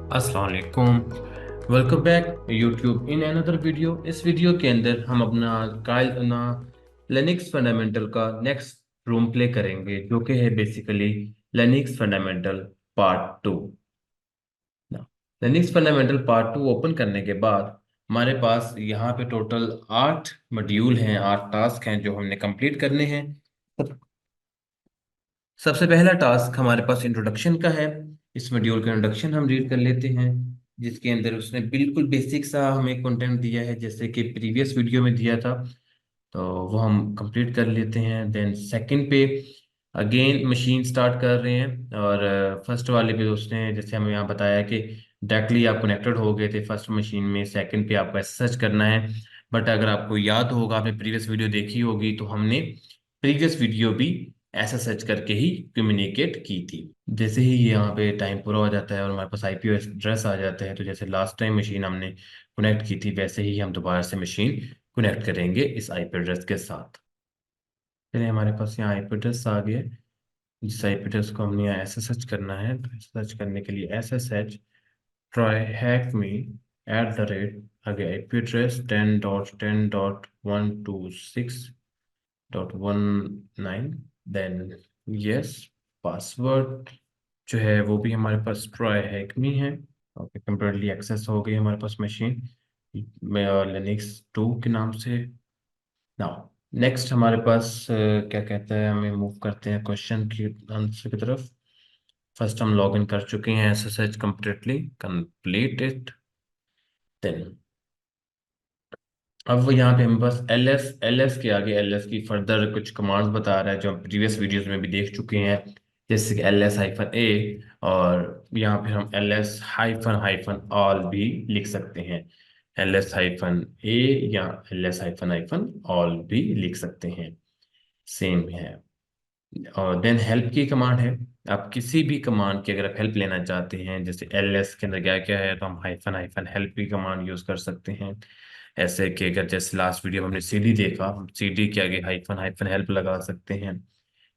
अस्सलाम वालेकुम। Welcome back YouTube in another video. इस वीडियो के अंदर हम अपना अपना लिनक्स फंडामेंटल का नेक्स्ट रूम प्ले करेंगे, जो कि है basically Linux fundamental part 2। Linux fundamental part 2 open करने के बाद हमारे पास यहाँ पे टोटल 8 मॉड्यूल हैं, 8 टास्क हैं जो हमने कंप्लीट करने हैं। सबसे पहला टास्क हमारे पास इंट्रोडक्शन का है। इस मॉड्यूल का इंट्रोडक्शन हम रीड कर लेते हैं, जिसके अंदर उसने बिल्कुल बेसिक सा हमें कंटेंट दिया है, जैसे कि प्रीवियस वीडियो में दिया था। तो वो हम कंप्लीट कर लेते हैं। देन सेकंड पे अगेन मशीन स्टार्ट कर रहे हैं, और फर्स्ट वाले पे उसने जैसे हमें यहाँ बताया कि डायरेक्टली आप कनेक्टेड हो गए थे फर्स्ट मशीन में, सेकंड पे आपको ऐसा सर्च करना है। बट अगर आपको याद होगा, आपने प्रीवियस वीडियो देखी होगी, तो हमने प्रीवियस वीडियो भी ऐसा सर्च करके ही कम्युनिकेट की थी। जैसे ही यहाँ पे टाइम पूरा हो जाता है और हमारे पास आईपी एड्रेस आ जाते हैं, तो जैसे लास्ट टाइम मशीन हमने कनेक्ट की थी, वैसे ही हम दोबारा से मशीन कनेक्ट करेंगे इस आईपी एड्रेस के साथ। चलिए, हमारे पास यहाँ आईपी एड्रेस आ गया। जिस आईपी एड्रेस को हमने यहाँ ऐसे सर्च करना है, तो सर्च करने के लिए ऐसे सर्च ट्राई हैक मी आगे IP address 10.10.126.19, then yes, password जो है वो भी हमारे पास ट्राई हैक मी है। ओके, कंप्लीटली एक्सेस हो गई हमारे पास मशीन लिनक्स 2 के नाम से। नाउ नेक्स्ट हमारे पास क्या कहता है, हमें मूव करते हैं क्वेश्चन की आंसर की तरफ। फर्स्ट हम लॉग इन कर चुके हैं, एसएसएच कंप्लीटली कंप्लीट इट। देन अब वो यहाँ पे हम बस एल एस के आगे एल एस की फर्दर कुछ कमांड्स बता रहा है, जो हम प्रीवियस वीडियोस में भी देख चुके हैं, जैसे कि LS-A। और यहाँ पे हम LS-हाइफन ऑल भी लिख सकते हैं। LS-A या LS-हाइफन ऑल भी लिख सकते हैं, सेम है। और देन हेल्प की कमांड है। आप किसी भी कमांड की अगर आप हेल्प लेना चाहते हैं, जैसे LS के अंदर क्या क्या है, तो हम हाइफन हाइफन हेल्प की कमांड यूज कर सकते हैं। ऐसे कि अगर जैसे लास्ट वीडियो में हमने CD देखा, हम CD के आगे हाइफन हाइफन हेल्प लगा सकते हैं।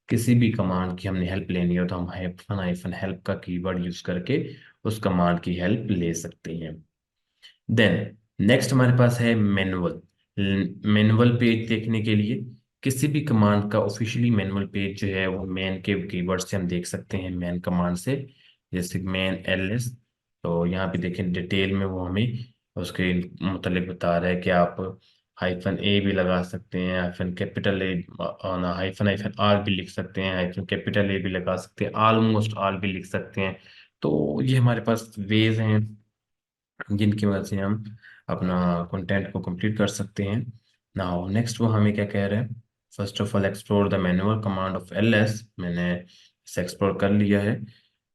किसी भी कमांड की हमने हेल्प लेनी हो, तो हम हाइफन हाइफन हेल्प का कीवर्ड यूज करके उस कमांड की हेल्प ले सकते हैं। देन नेक्स्ट हमारे पास है मैनुअल। मैनुअल पेज देखने के लिए किसी भी कमांड का ऑफिशियली मैनुअल पेज जो है, वो मैन के कीवर्ड से हम देख सकते हैं, मैन कमांड से। जैसे मैन LS, तो यहाँ पे देखें डिटेल में वो हमें उसके मुतालिक बता रहा है कि आप हाइफन A भी लगा सकते हैं, hyphen capital A, hyphen hyphen R भी लिख सकते हैं, हाइफन कैपिटल A भी लगा सकते हैं, ऑलमोस्ट ऑल भी लिख सकते हैं। तो ये हमारे पास वेज हैं जिनकी वजह से हम अपना कंटेंट को कंप्लीट कर सकते हैं। नाउ नेक्स्ट वो हमें क्या कह रहे हैं, first of all explore the manual command of LS। मैंने इसे एक्सप्लोर कर लिया है,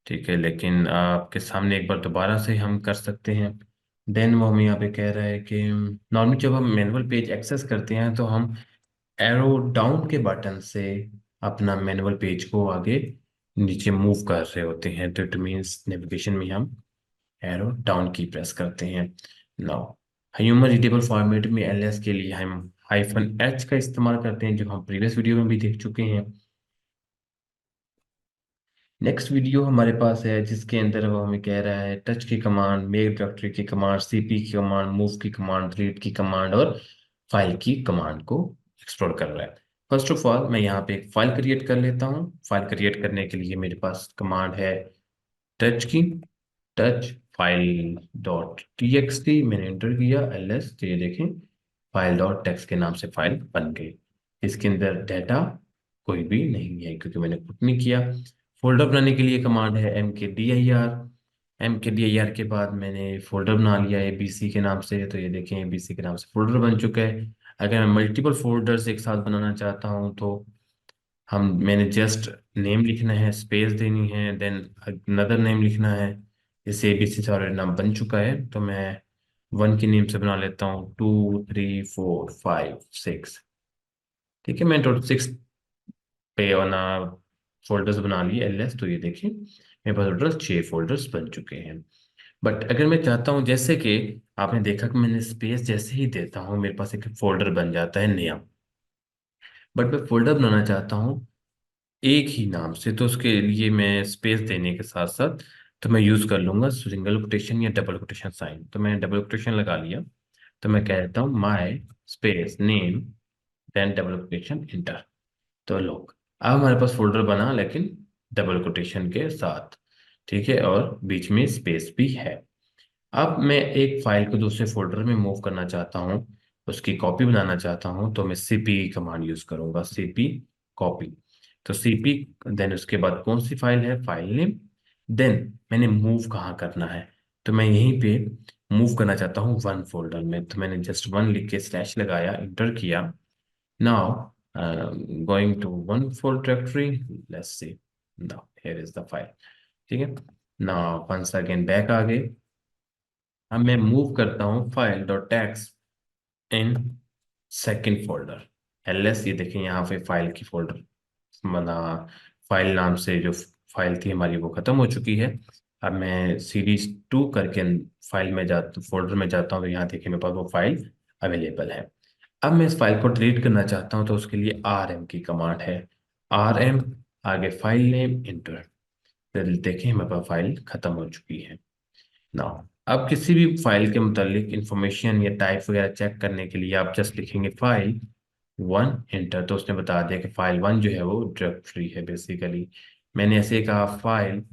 ठीक है, लेकिन आपके सामने एक बार दोबारा से हम कर सकते हैं। देन वो हमें यहाँ पे कह रहा है कि नॉर्मली जब हम मैनुअल पेज एक्सेस करते हैं, तो हम एरो डाउन के बटन से अपना मैनुअल पेज को आगे नीचे मूव कर रहे होते हैं। तो इट मीन्स नेविगेशन में हम एरो डाउन की प्रेस करते हैं। नाउ ह्यूमन रीडेबल फॉर्मेट में LS के लिए हम -H का इस्तेमाल करते हैं, जो हम प्रीवियस वीडियो में भी देख चुके हैं। नेक्स्ट वीडियो हमारे पास है, जिसके अंदर वो हमें कह रहा है टच की कमांड, मेक डायरेक्टरी की कमांड, CP की कमांड, मूव की कमांड, डिलीट की कमांड और फाइल की कमांड को एक्सप्लोर कर रहा है। फर्स्ट ऑफ ऑल मैं यहाँ पे एक फाइल क्रिएट कर लेता हूँ। फाइल क्रिएट करने के लिए मेरे पास कमांड है टच की, टच फाइल डॉट TXT। मैंने एंटर किया LS, तो ये देखें फाइल डॉट टेक्स्ट के नाम से फाइल बन गई। इसके अंदर डाटा कोई भी नहीं है, क्योंकि मैंने पुट नहीं किया। फोल्डर बनाने के लिए कमांड है MKDIR। MKDIR के बाद मैंने फोल्डर बना लिया ABC के नाम से, तो ये देखें ABC के नाम से फोल्डर बन चुका है। अगर मैं मल्टीपल फोल्डर्स एक साथ बनाना चाहता हूँ, तो हम मैंने जस्ट नेम लिखना है, स्पेस देनी है, देन अनदर नेम लिखना है। जैसे ABC से ऑलरेडी नाम बन चुका है, तो मैं 1 की नेम से बना लेता हूँ 2 3 4 5 6। ठीक है, मैं टोटल 6 पे बना फोल्डर्स बना लिए LS। तो ये देखिए मेरे पास टोटल 6 फोल्डर्स बन चुके हैं। बट अगर मैं चाहता हूँ, जैसे कि आपने देखा कि मैंने स्पेस जैसे ही देता हूँ, मेरे पास एक फोल्डर बन जाता है नया। बट मैं फोल्डर बनाना चाहता हूँ एक ही नाम से, तो उसके लिए मैं स्पेस देने के साथ साथ तो मैं यूज़ कर लूँगा सिंगल कोटेशन या डबल कोटेशन साइन। तो मैंने डबल कोटेशन लगा लिया, तो मैं कह देता हूँ my space name then double quotation enter. तो लोग अब हमारे पास फोल्डर बना, लेकिन डबल कोटेशन के साथ, ठीक है, और बीच में स्पेस भी है। अब मैं एक फाइल को दूसरे फोल्डर में मूव करना चाहता हूँ, उसकी कॉपी बनाना चाहता हूँ, तो मैं cp कमांड यूज करूंगा, cp कॉपी। तो cp, देन उसके बाद कौन सी फाइल है, फाइल नेम, देन मैंने मूव कहाँ करना है, तो मैं यहीं पे मूव करना चाहता हूँ वन फोल्डर में। तो मैंने जस्ट वन लिख के स्लैश लगाया, इंटर किया। Now going to one folder directory, let's see, now here is the file. ठीक है, नाउ वंस अगेन बैक आ गए। अब मैं मूव करता हूँ file dot text in second folder, LS. ये देखें यहाँ पे फाइल की फोल्डर बना, फाइल नाम से जो फाइल थी हमारी वो खत्म हो चुकी है। अब मैं सीरीज 2 करके फाइल में जाता, फोल्डर में जाता हूँ, तो यहाँ देखिए मेरे पास वो फाइल अवेलेबल है। अब मैं इस फाइल को डिलीट करना चाहता हूँ, तो उसके लिए आर एम की कमांड है, आर एम, आगे फाइल नेम, इंटर। देखें मेरे पास फाइल खत्म हो चुकी है। नाउ अब किसी भी फाइल के मुतालिक इंफॉर्मेशन या टाइप वगैरह चेक करने के लिए आप जस्ट लिखेंगे फाइल वन, इंटर। तो उसने बता दिया कि फाइल वन जो है वो डायरेक्टरी है बेसिकली। मैंने ऐसे कहा फाइल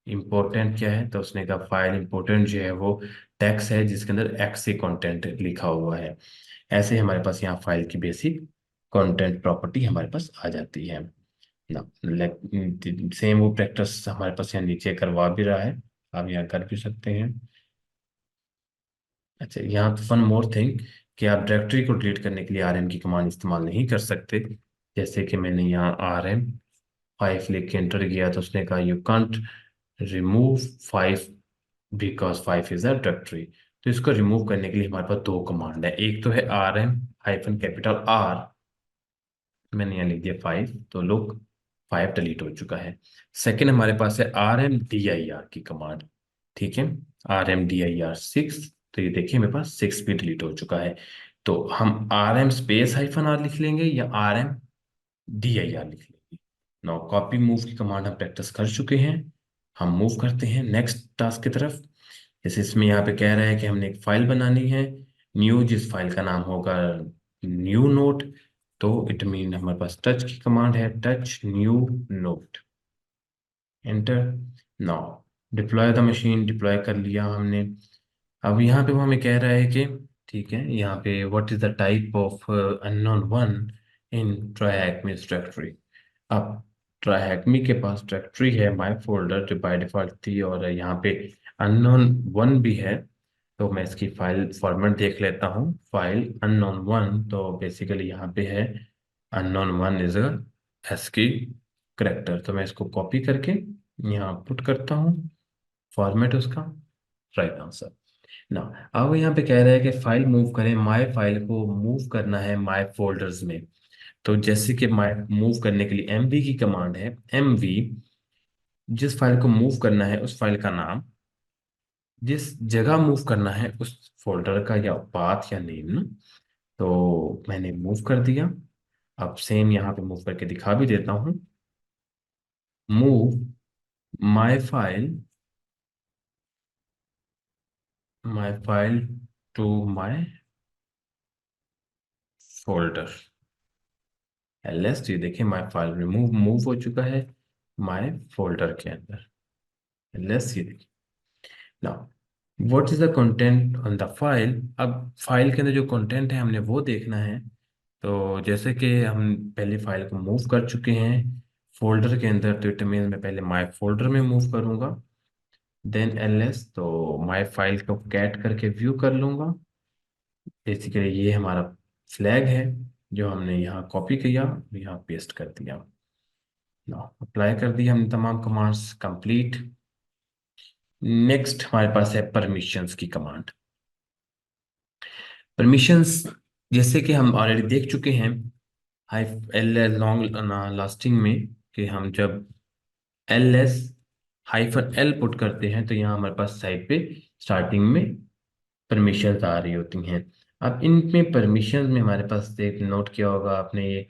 इम्पोर्टेंट क्या है, तो उसने कहा फाइल इम्पोर्टेंट जो है वो टेक्स्ट है जिसके अंदर एक्स कंटेंट लिखा हुआ है। ऐसे हमारे पास यहाँ फाइल की बेसिक कंटेंट प्रॉपर्टी हमारे पास आ जाती है ना। सेम वो प्रैक्टिस हमारे पास यहाँ नीचे करवा भी रहा है, आप यहाँ कर भी सकते हैं। अच्छा, यहाँ वन मोर थिंग, कि आप डायरेक्टरी को डिलीट करने के लिए आरएम की कमांड इस्तेमाल नहीं कर सकते। जैसे कि मैंने यहाँ आरएम 5 लिख के एंटर किया, तो उसने कहा you can't remove 5 because 5 is a directory. तो इसको रिमूव करने के लिए हमारे पास दो कमांड है, एक तो है आरएम हाइफन कैपिटल आर, मैंने यहाँ लिख दिया 5, तो लुक 5 डिलीट हो चुका है। सेकंड हमारे पास है R M D I R की कमांड, ठीक है, R M D I R 6। तो ये देखिए मेरे पास 6 भी डिलीट हो चुका है। तो हम R M space hyphen R लिख लेंगे या R M D I R लिख लेंगे। नो कॉपी मूव की कमांड हम प्रैक्टिस कर चुके हैं। हम मूव करते हैं नेक्स्ट टास्क की तरफ। जैसे इसमें यहाँ पे कह रहा है कि हमने एक फाइल बनानी है न्यू, जिस फाइल का नाम होगा न्यू नोट। तो इट मीन हमारे पास टच की कमांड है, touch new note, enter. Now deploy the machine, deploy कर लिया हमने। अब यहाँ पे वो हमें कह रहा है कि ठीक है, यहाँ पे what is the type of unknown one in TryHackMe directory. अब ट्राइएकमी के पास डायरेक्टरी है माय फोल्डर जो बाय डिफॉल्ट थी, और यहाँ पे अननोन वन भी है। तो मैं इसकी फाइल फॉर्मेट देख लेता हूँ, फाइल अननोन वन, तो बेसिकली यहाँ पे है unknown one is a ASCII character. तो मैं इसको कॉपी करके यहाँ पुट करता हूँ, फॉर्मेट उसका राइट आंसर ना। अब यहाँ पे कह रहा है कि फाइल मूव करें, माय फाइल को मूव करना है माय फोल्डर्स में। तो जैसे कि माय मूव करने के लिए एमवी की कमांड है, एमवी, जिस फाइल को मूव करना है उस फाइल का नाम, जिस जगह मूव करना है उस फोल्डर का या पाथ या नेम ना। तो मैंने मूव कर दिया। अब सेम यहाँ पे मूव करके दिखा भी देता हूँ, move my file, my file to my folder LS. ये देखिए माय फाइल रिमूव मूव हो चुका है माय फोल्डर के अंदर एलएस। ये देखिए now what is the content on the file. अब फाइल के अंदर जो कंटेंट है हमने वो देखना है। तो जैसे कि हम पहले फाइल को मूव कर चुके हैं फोल्डर के अंदर, तो इट मीन मैं पहले माय फोल्डर में मूव करूंगा, देन एलएस, तो माय फाइल को कैट करके व्यू कर लूंगा। बेसिकली ये हमारा फ्लैग है जो हमने यहाँ कॉपी किया, यहाँ पेस्ट कर दिया ना, अप्लाई कर दिया हमने तमाम कमांड्स कंप्लीट। नेक्स्ट हमारे पास है परमिशंस की कमांड। परमिशंस जैसे कि हम ऑलरेडी देख चुके हैं हाई एल लॉन्ग लास्टिंग में, कि हम जब L S hyphen L put करते हैं तो यहाँ हमारे पास साइड पे स्टार्टिंग में परमिशंस आ रही होती हैं। अब इनमें परमिशंस में हमारे पास एक नोट किया होगा आपने, ये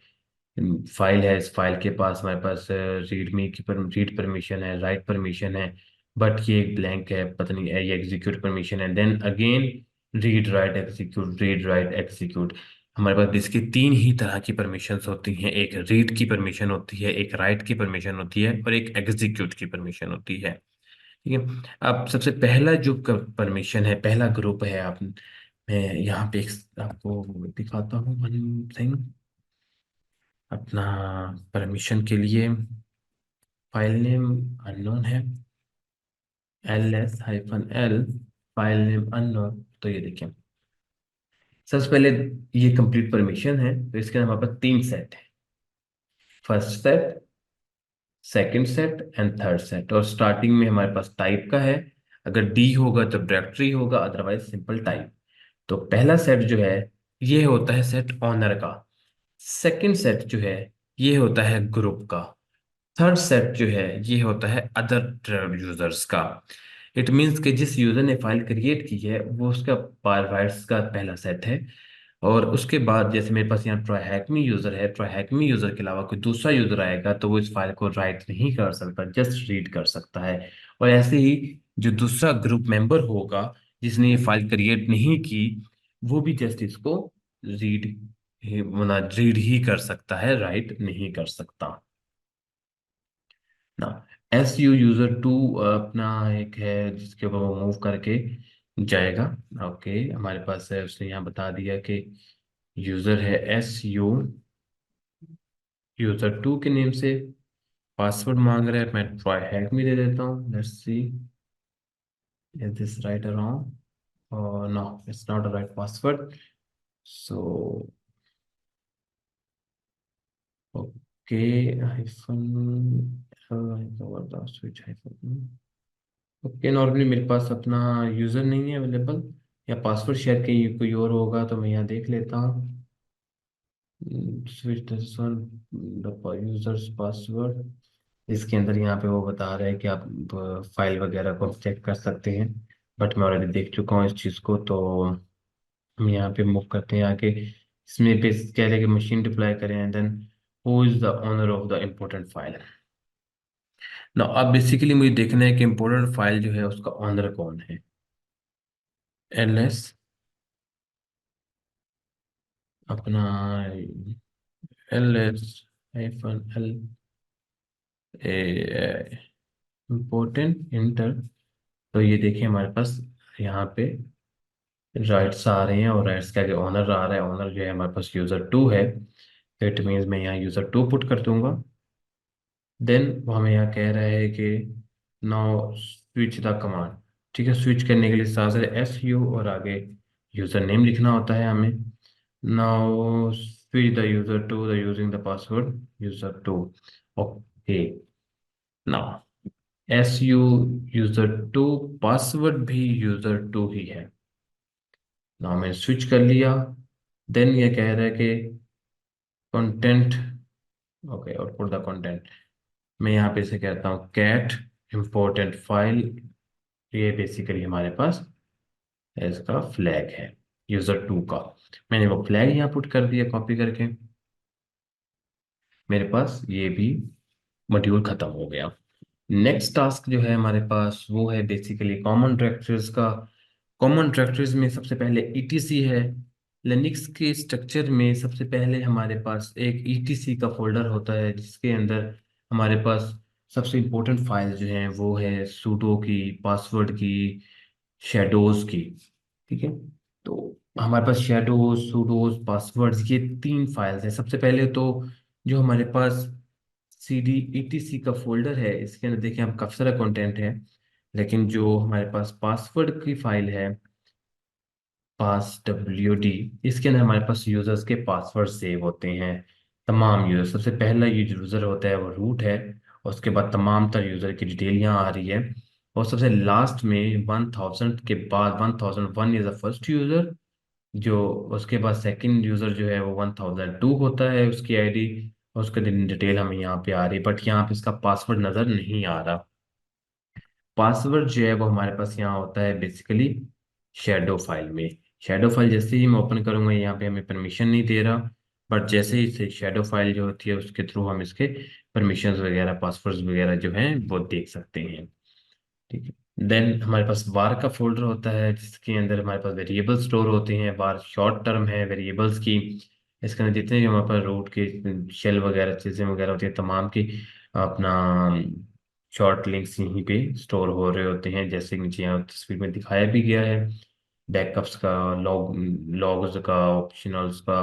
फाइल है, इस फाइल के पास हमारे पास रीडमी की रीड परमिशन है, राइट परमिशन है, बट ये एक ब्लैंक है, पता नहीं है ये एग्जीक्यूट परमिशन है। Then again read write execute, read write execute. हमारे पास इसकी तीन ही तरह की परमिशंस होती हैं, एक रीड की परमिशन होती है, एक राइट की परमिशन होती है, और एक एग्जीक्यूट की परमिशन होती है। ठीक है। अब सबसे पहला जो परमिशन है, पहला ग्रुप है, आप मैं यहाँ पे आपको दिखाता हूँ वन थिंग। अपना परमिशन के लिए फाइल नेम अननोन है, ls-l, फाइल नेम अननोन। तो ये देखिए, सबसे पहले ये कंप्लीट परमिशन है, तो इसके अंदर हमारे पास तीन सेट है, first set, second set and third set. और स्टार्टिंग में हमारे पास टाइप का है, अगर डी होगा तो डायरेक्टरी होगा, अदरवाइज सिंपल टाइप। तो पहला सेट जो है ये होता है सेट ऑनर का, सेकंड सेट जो है ये होता है ग्रुप का, थर्ड सेट जो है ये होता है अदर यूजर्स का। इट मीन्स कि जिस यूजर ने फाइल क्रिएट की है वो उसका पार्ट्स का पहला सेट है। और उसके बाद जैसे मेरे पास यहाँ ट्राई यूजर है, ट्राई यूजर के अलावा कोई दूसरा यूजर आएगा तो वो इस फाइल को राइट नहीं कर सकता, जस्ट रीड कर सकता है। और ऐसे ही जो दूसरा ग्रुप मेंबर होगा जिसने ये फाइल क्रिएट नहीं की, वो भी जस्ट इसको रीड रीड ही कर सकता है, राइट नहीं कर सकता ना। एस यू यूजर टू अपना एक है जिसके ऊपर वो मूव करके जाएगा। ओके, हमारे पास है, उसने यहाँ बता दिया कि यूजर है एस यू यूजर टू के नेम से पासवर्ड मांग रहा है। मैं ट्राई हैक में दे देता हूँ, let's see is this right और wrong. No, it's not a right password. So okay, hyphen switch hyphen. Okay, normally मेरे पास अपना यूज़र नहीं है अवेलेबल, या पासवर्ड शेयर कहीं कोई और होगा, तो मैं यहाँ देख लेता हूँ। Switch this one the users password. इसके अंदर यहाँ पे वो बता रहा है कि आप फाइल वगैरह को चेक कर सकते हैं, बट मैं ऑलरेडी देख चुका हूँ इस चीज़ को। तो हम यहाँ पे मूव करते हैं आगे। इसमें बेस कह रहे हैं कि मशीन डिप्लॉय करें, and then who is the owner of the important file. ना अब बेसिकली मुझे देखना है कि इम्पोर्टेंट फाइल जो है उसका ओनर कौन है। ls अपना ls-l इम्पोर्टेंट इंटर। तो ये देखिए हमारे पास यहाँ पे राइट्स आ रहे हैं, और राइट्स के आगे ऑनर आ रहा है, ऑनर जो है हमारे पास यूज़र टू है। तो इट मीन्स मैं यहाँ यूज़र टू पुट कर दूंगा। देन वो हमें यहाँ कह रहा है कि नाउ स्विच द कमांड। ठीक है, स्विच करने के लिए साथ साथ एस यू और आगे यूज़र नेम लिखना होता है हमें। Now switch the user to the using the password user two. Okay, now S U user two, password भी यूज़र टू ही है। नाउ मैंने स्विच कर लिया। देन ये कह रहा है कि content, okay, output the content. मैं यहाँ पे से कहता हूँ कैट इम्पोर्टेंट फाइल। ये बेसिकली हमारे पास इसका फ्लैग है यूजर टू का। मैंने वो फ्लैग यहाँ पुट कर दिया कॉपी करके, मेरे पास ये भी मॉड्यूल खत्म हो गया। नेक्स्ट टास्क जो है हमारे पास वो है बेसिकली कॉमन डायरेक्टरीज का। कॉमन डायरेक्टरीज में सबसे पहले ईटीसी है। लिनक्स के स्ट्रक्चर में सबसे पहले हमारे पास एक ईटीसी का फोल्डर होता है, जिसके अंदर हमारे पास सबसे इम्पोर्टेंट फाइल जो हैं वो है सूडो की, पासवर्ड की, शेडोज की। ठीक है, तो हमारे पास शेडोज, सूडोज, पासवर्ड्स, ये तीन फाइल्स हैं। सबसे पहले तो जो हमारे पास C D E T C का फोल्डर है, इसके अंदर देखिए हम काफ़ी सारा कंटेंट है, लेकिन जो हमारे पास पासवर्ड की फाइल है, पास डब्ल्यू डी, इसके अंदर हमारे पास यूजर्स के पासवर्ड सेव होते हैं। तमाम यूजर, सबसे पहला ये यूजर होता है वो रूट है, और उसके बाद तमाम तर यूजर की डिटेल यहाँ आ रही है। और सबसे लास्ट में 1000 के बाद 1001 इज द फर्स्ट यूजर, जो उसके बाद सेकंड यूजर जो है वो 1002 होता है उसकी आईडी। और उसका डिटेल हमें यहाँ पे आ रही है, बट यहाँ पे इसका पासवर्ड नजर नहीं आ रहा। पासवर्ड जो है वो हमारे पास यहाँ होता है बेसिकली शेडो फाइल में। शेडो फाइल जैसे ही मैं ओपन करूंगा, यहाँ पे हमें परमिशन नहीं दे रहा, बट जैसे ही से शेडो फाइल जो होती है उसके थ्रू हम इसके परमिशंस वगैरह, पासवर्ड्स वगैरह जो हैं वो देख सकते हैं। ठीक है। देन हमारे पास वार का फोल्डर होता है जिसके अंदर हमारे पास वेरिएबल स्टोर होते हैं। वार शॉर्ट टर्म है वेरिएबल्स की। इसके अंदर जितने भी हमारे पास रूट के शेल वगैरह चीज़ें वगैरह होती हैं तमाम की अपना शॉर्ट लिंक्स यहीं पे स्टोर हो रहे होते हैं, जैसे कि नीचे यहाँ तस्वीर में दिखाया भी गया है। बैकअप्स का, लॉग्स का, ऑप्शनल्स का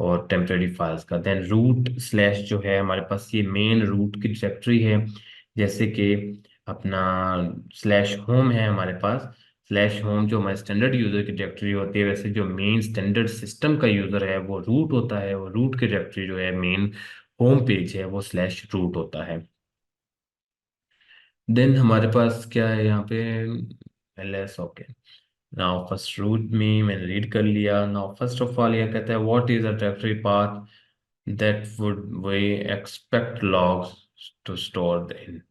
और टेम्परेरी फाइल्स का। देन रूट स्लैश जो है हमारे पास ये मेन रूट की डायरेक्टरी है। जैसे कि अपना स्लैश होम है हमारे पास। स्लैश होम जो हमारे स्टैंडर्ड यूजर की डायरेक्टरी होती है, वैसे जो मेन स्टैंडर्ड सिस्टम का यूजर है वो रूट होता है। वो रूट की डायरेक्टरी जो है मेन होम पेज है वो स्लैश रूट होता है। देन हमारे पास क्या है यहाँ पे, L S, okay. Now first root में मैंने रीड कर लिया। नाउ फर्स्ट ऑफ ऑल यह कहता है what is a directory path that would we expect logs to store in.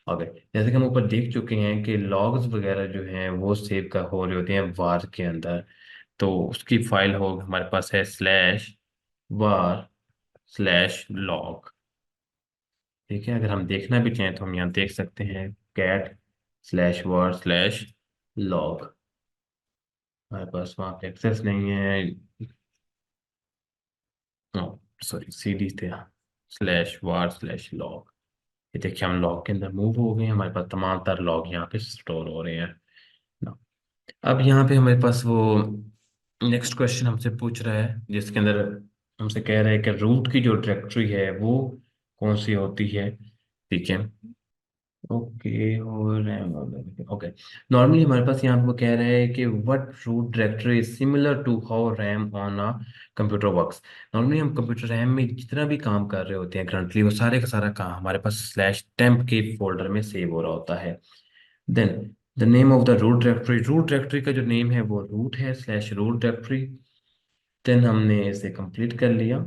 Okay, जैसे कि हम ऊपर देख चुके हैं कि लॉग्स वगैरह जो हैं वो सेव का हो रहे होते हैं वार के अंदर। तो उसकी फाइल हो हमारे पास है स्लैश वार स्लैश लॉग। ठीक है, अगर हम देखना भी चाहें तो हम यहाँ देख सकते हैं कैट स्लैश वार स्लैश लॉग। हमारे पास वहाँ पे एक्सेस नहीं है। सॉरी, सीडी थे, स्लैश वार स्लैश लॉग। ये देखिए हम लॉग के अंदर मूव हो गए हैं, हमारे पास तमाम तर लॉग यहाँ पे स्टोर हो रहे हैं ना। अब यहाँ पे हमारे पास वो नेक्स्ट क्वेश्चन हमसे पूछ रहा है जिसके अंदर हमसे कह रहा है कि रूट की जो डायरेक्टरी है वो कौन सी होती है। ठीक है, ओके। और ओके, नॉर्मली हमारे पास यहाँ पे वो कह रहे हैं कि what root directory is similar to how RAM on a computer works. Normally हम कंप्यूटर रैम में जितना भी काम कर रहे होते हैं करंटली, वो सारे का सारा काम हमारे पास स्लैश टेम्प के फोल्डर में सेव हो रहा होता है। Then the name of the root directory, root directory का जो नेम है वो रूट है, स्लैश रूट डायरेक्टरी। देन हमने इसे कंप्लीट कर लिया।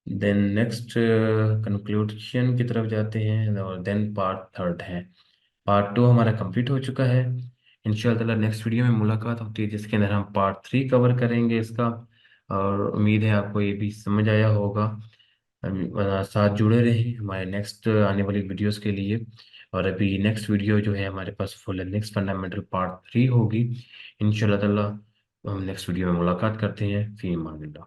देन नेक्स्ट कंक्लूजन की तरफ जाते हैं और देन पार्ट थर्ड है। पार्ट टू हमारा कंप्लीट हो चुका है। इंशाल्लाह नेक्स्ट वीडियो में मुलाकात होती है जिसके अंदर हम पार्ट थ्री कवर करेंगे इसका। और उम्मीद है आपको ये भी समझ आया होगा। साथ जुड़े रहें हमारे नेक्स्ट आने वाली वीडियोस के लिए। और अभी नेक्स्ट वीडियो जो है हमारे पास full next fundamental part three होगी इंशाल्लाह ताला। हम नेक्स्ट वीडियो में मुलाकात करते हैं। फी अमान अल्लाह।